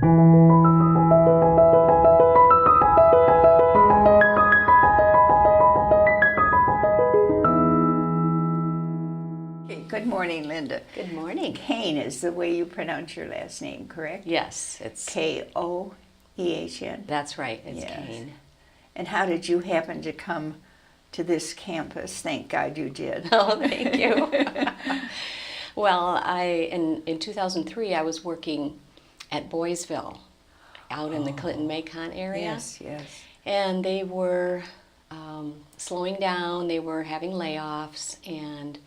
Good morning, Linda. Good morning. Koehn is the way you pronounce your last name, correct? Yes, it's Koehn. That's right. It's Yes. Koehn. And how did you happen to come to this campus? Thank God you did. Oh, thank you. Well, in 2003 I was working at Boysville, out in the Clinton-Macon area. Yes, yes. And they were slowing down. They were having layoffs, and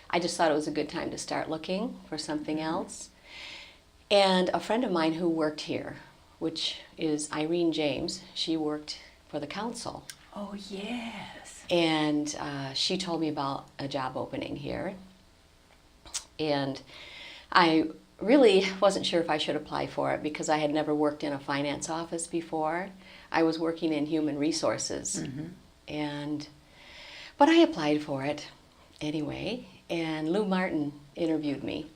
I just thought it was a good time to start looking for something else. And a friend of mine who worked here, which is Irene James, she worked for the council. Oh, yes. And she told me about a job opening here. And I really wasn't sure if I should apply for it because I had never worked in a finance office before. I was working in human resources. But I applied for it anyway. And Lou Martin interviewed me.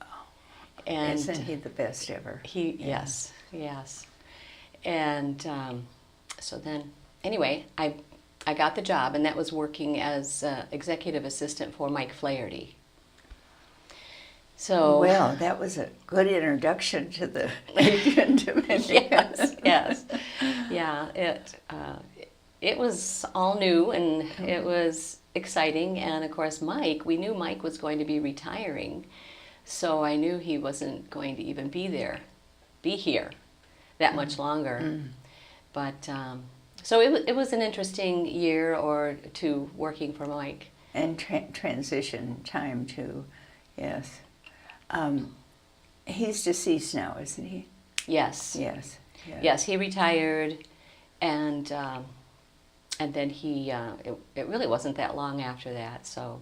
And Isn't he the best ever? Yes. And so then, anyway, I got the job, and that was working as executive assistant for Mike Flaherty. So well, that was a good introduction to the Adrian Dominican. yes, yeah. It was all new, and it was exciting. And of course, we knew Mike was going to be retiring, so I knew he wasn't going to even be here that much longer. But so it was an interesting year or two working for Mike. And transition time too, yes. He's deceased now, isn't he? Yes. Yes. Yes, he retired, and then he. It really wasn't that long after that, so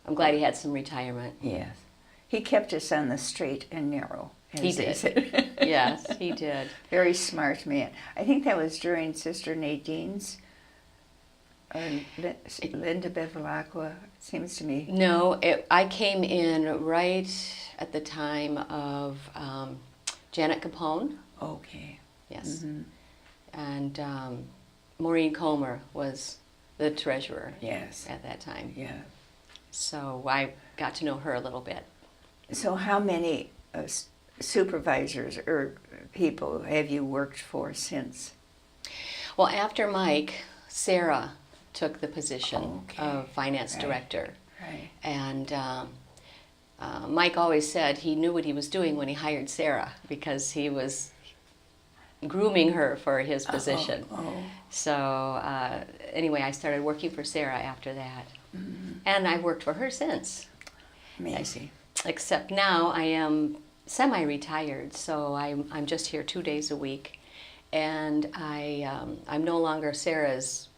I'm glad he had some retirement. Yes. He kept us on the straight and narrow. He did. Yes, he did. Very smart man. I think that was during Sister Nadine's, or Linda Bevilacqua, it seems to me. No, I came in right at the time of Janet Capone. Okay. Yes. And Maureen Comer was the treasurer. Yes. At that time. Yeah. So I got to know her a little bit. So how many supervisors or people have you worked for since? Well, after Mike, Sarah took the position of finance director. Right. And Mike always said he knew what he was doing when he hired Sarah because he was grooming her for his position. So anyway, I started working for Sarah after that. And I've worked for her since. Amazing. Except now I am semi-retired, so I'm just here 2 days a week, and I'm no longer Sarah's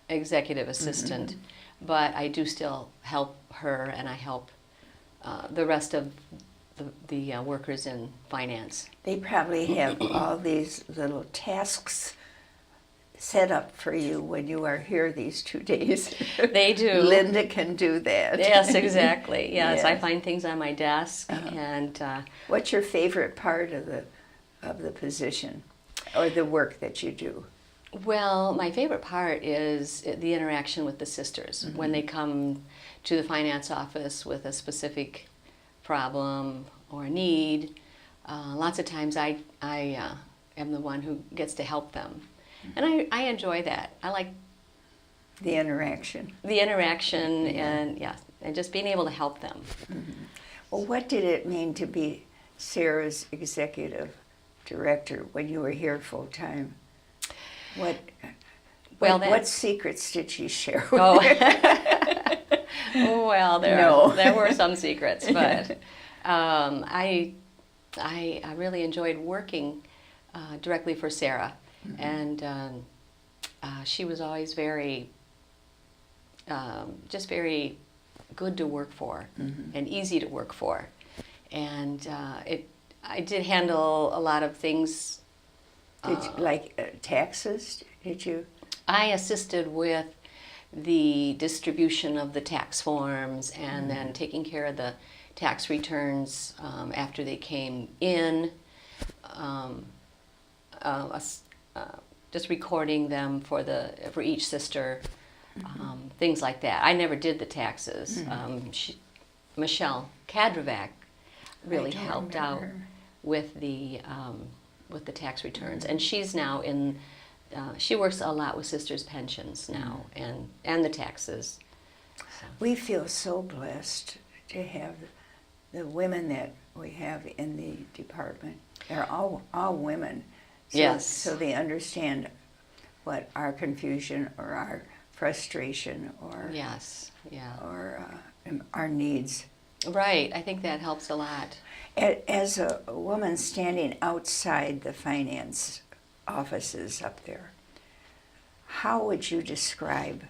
executive assistant, but I do still help her, and I help the rest of the workers in finance. They probably have all these little tasks set up for you when you are here these 2 days. They do. Linda can do that. Yes, exactly. Yes, I Yes. find things on my desk, and What's your favorite part of the position or the work that you do? well, my favorite part is the interaction with the sisters when they come to the finance office with a specific problem or need. Lots of times I am the one who gets to help them. And I enjoy that. I like The interaction. and just being able to help them. Well, what did it mean to be Sarah's executive director when you were here full time? What secrets did she share with you? Well, there were some secrets, but I really enjoyed working directly for Sarah. And she was always very good to work for and easy to work for. And I did handle a lot of things. Did you, like taxes? Did you? I assisted with the distribution of the tax forms and then taking care of the tax returns after they came in. just recording them for each sister, things like that. I never did the taxes. Michelle Kadrovac really helped out with the tax returns, and she's now in. She works a lot with sisters' pensions now, and the taxes. So. We feel so blessed to have the women that we have in the department. They're all women. So, yes. So they understand what our confusion or our frustration or yes, yeah, or our needs. Right. I think that helps a lot. As a woman standing outside the finance offices up there, how would you describe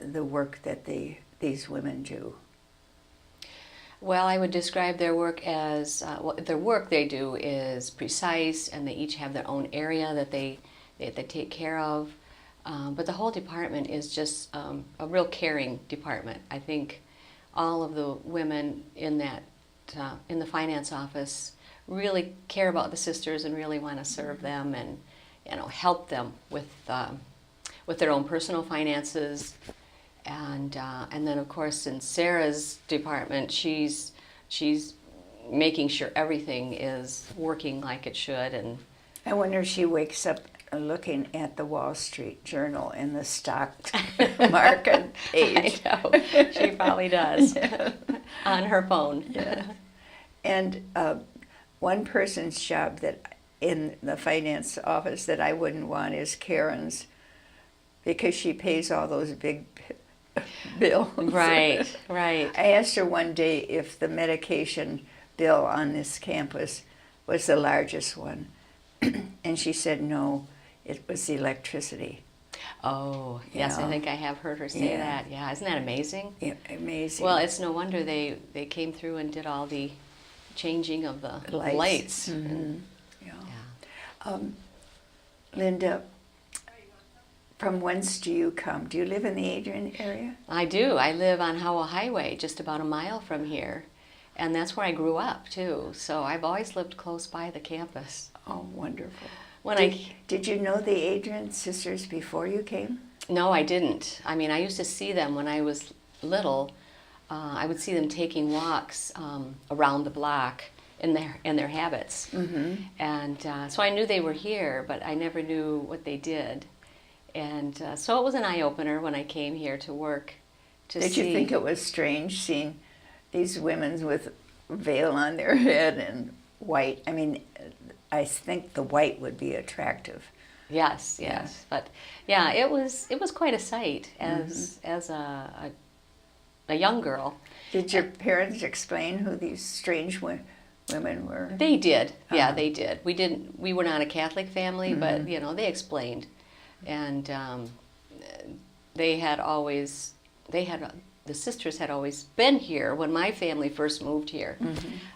the work that these women do? Well, I would describe their work as the work they do is precise, and they each have their own area that they take care of. But the whole department is just a real caring department. I think all of the women in the finance office really care about the sisters and really want to serve them and help them with their own personal finances. And then, of course, in Sarah's department, she's making sure everything is working like it should. And I wonder if she wakes up looking at the Wall Street Journal and the stock market page. I know. She probably does. Yeah. On her phone. Yeah. And one person's job that in the finance office that I wouldn't want is Karen's, because she pays all those big bills. Right, right. I asked her one day if the medication bill on this campus was the largest one, and she said no, it was the electricity. Oh, yes, I think I have heard her say that. Yeah, isn't that amazing? Yeah, amazing. Well, it's no wonder they came through and did all the changing of the lights. Mm-hmm. Yeah. Linda, from whence do you come? Do you live in the Adrian area? I do. I live on Howell Highway, just about a mile from here. And that's where I grew up, too. So I've always lived close by the campus. Oh, wonderful. Did you know the Adrian sisters before you came? No, I didn't. I mean, I used to see them when I was little. I would see them taking walks around the block in their habits. Mm-hmm. And so I knew they were here, but I never knew what they did. And so it was an eye-opener when I came here to work. Did you think it was strange seeing these women with veil on their head and white? I mean, I think the white would be attractive. Yes. But yeah, it was quite a sight as a young girl. Did your parents explain who these strange women were? They did. Yeah, they did. We were not a Catholic family, but they explained. And the sisters had always been here when my family first moved here.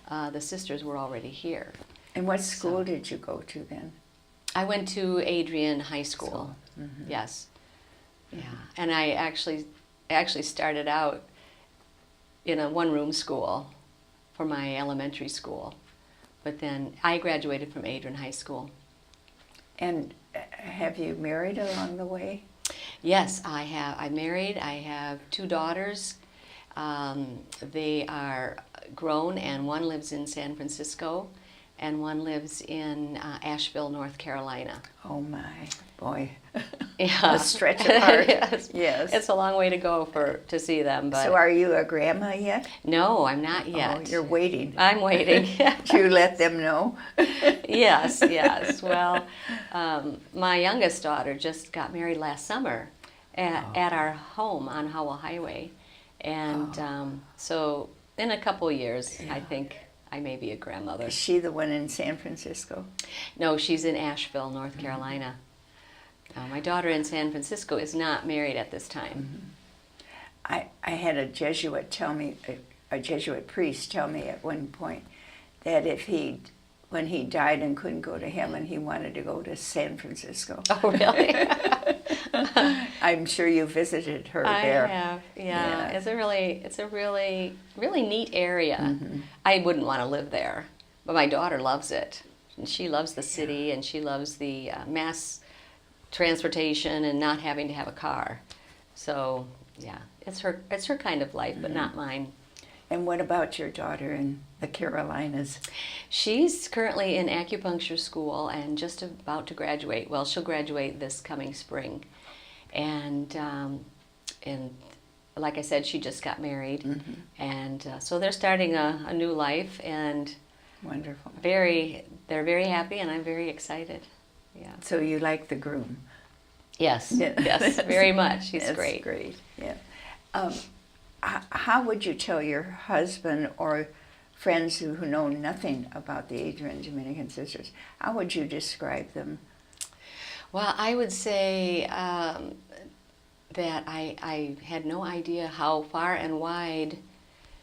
The sisters were already here. And what school did you go to then? I went to Adrian High School. Yes. Yeah. And I actually started out in a one-room school for my elementary school. But then I graduated from Adrian High School. And have you married along the way? Yes, I have. I'm married. I have 2 daughters. They are grown, and one lives in San Francisco, and one lives in Asheville, North Carolina. Oh my, boy. Yeah. A stretch apart. Yes. It's a long way to go to see them. But so are you a grandma yet? No, I'm not yet. Oh, you're waiting. I'm waiting. Do you let them know? Yes. Well, my youngest daughter just got married last summer at our home on Howell Highway. And so in a couple years, I think I may be a grandmother. Is she the one in San Francisco? No, she's in Asheville, North Carolina. My daughter in San Francisco is not married at this time. I had a Jesuit tell me, a Jesuit priest tell me at one point that when he died and couldn't go to heaven, he wanted to go to San Francisco. Oh, really? I'm sure you visited her there. I have, yeah. It's a really neat area. I wouldn't want to live there, but my daughter loves it. she loves the city, and she loves the mass transportation and not having to have a car. So yeah, it's her kind of life, but not mine. And what about your daughter in the Carolinas? She's currently in acupuncture school and just about to graduate. Well, she'll graduate this coming spring. And like I said, she just got married. And so they're starting a new life, and Wonderful. they're very happy, and I'm very excited. Yeah. So you like the groom? Yes, Yeah. yes, very much. He's That's great. great. Yeah. How would you tell your husband or friends who know nothing about the Adrian Dominican Sisters, how would you describe them? Well, I would say that I had no idea how far and wide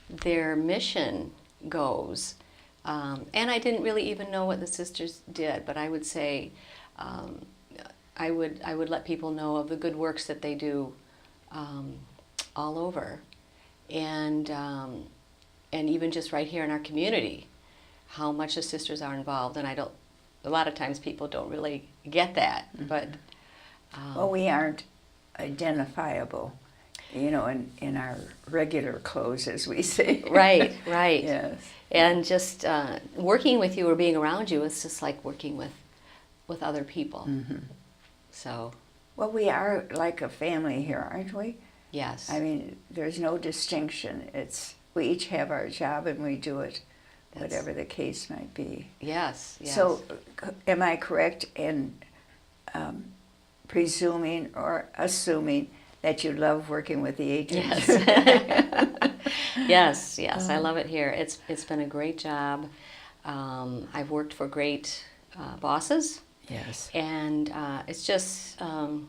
their mission goes. And I didn't really even know what the sisters did, but I would say I would let people know of the good works that they do all over. And even just right here in our community, how much the sisters are involved. And a lot of times people don't really get that, but... Well, we aren't identifiable, in our regular clothes, as we say. Right, right. Yes. And just working with you or being around you, it's just like working with other people. So... Well, we are like a family here, aren't we? Yes. I mean, there's no distinction. We each have our job and we do it, whatever the case might be. Yes, yes. So, am I correct in presuming or assuming that you love working with the Adrians? Yes. Yes, I love it here. It's been a great job. I've worked for great bosses. Yes. And it's just an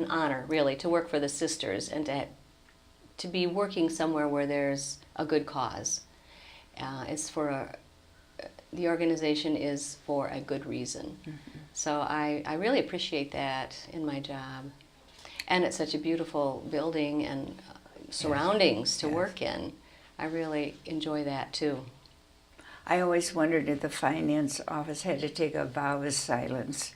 honor, really, to work for the sisters and to be working somewhere where there's a good cause. The organization is for a good reason. So I really appreciate that in my job. And it's such a beautiful building and surroundings to work in. I really enjoy that too. I always wondered if the finance office had to take a vow of silence.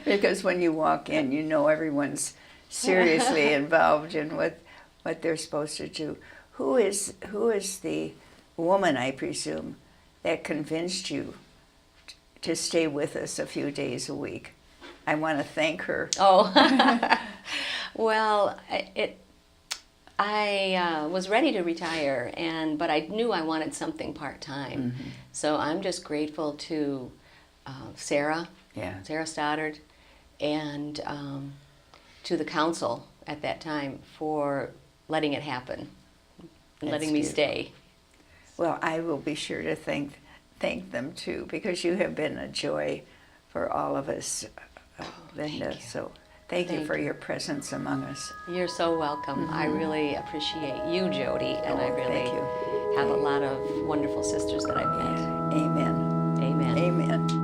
Because when you walk in, everyone's seriously involved in what they're supposed to do. Who is the woman, I presume, that convinced you to stay with us a few days a week? I want to thank her. Oh, well, I was ready to retire, but I knew I wanted something part-time. So I'm just grateful to Sarah Stoddard, and to the council at that time for letting it happen, and letting me stay. Well, I will be sure to thank them too, because you have been a joy for all of us, Linda. So thank you for your presence among us. You're so welcome. I really appreciate you, Jody, and I really have a lot of wonderful sisters that I've met. Amen. Amen. Amen.